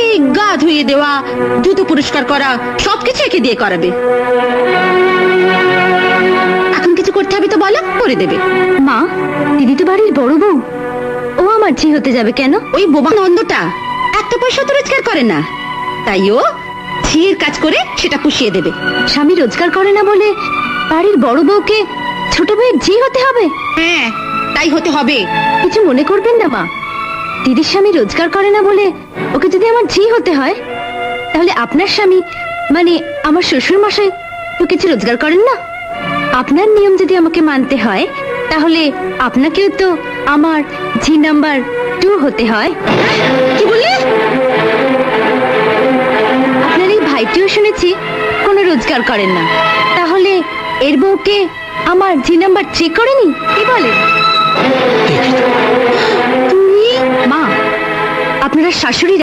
এই গা ধুয়ে দেওয়া, জুতো পরিষ্কার করা, সবকিছু একে দিয়ে করাবে। এখন কিছু করতে হবে তো বলো, করে দেবে। মা, দিদি তো বাড়ির বড় বউ, ও আমার ঝি হতে যাবে কেন? ওই বোবা নন্দটা এত পয়সা তো রোজগার করে না, তাই ও ঝিয়ের কাজ করে সেটা পুষিয়ে দেবে। স্বামী রোজগার করে না বলে বাড়ির বড় বউকে ছোট বউয়ের ঝি হতে হবে? হ্যাঁ, তাই হতে হবে। কিছু মনে করবেন না মা, দিদির স্বামী রোজগার করে না বলে ওকে যদি আমার ঝি হতে হয়, তাহলে আপনার স্বামী মানে আমার শ্বশুর মশাই তো কিছু রোজগার করেন না। আপনার নিয়ম যদি আমাকে মানতে হয়, তাহলে আপনাকেও তো আমার ঝি নাম্বার 2 হতে হয়। কি বললে? আপনার এই ভাইটিও শুনেছি কোনো রোজগার করেন না, তাহলে এর বউকে আমার ঝি নাম্বার 3 করেনি? কি বলে? তুমি মা, আপনারা শাশুড়ি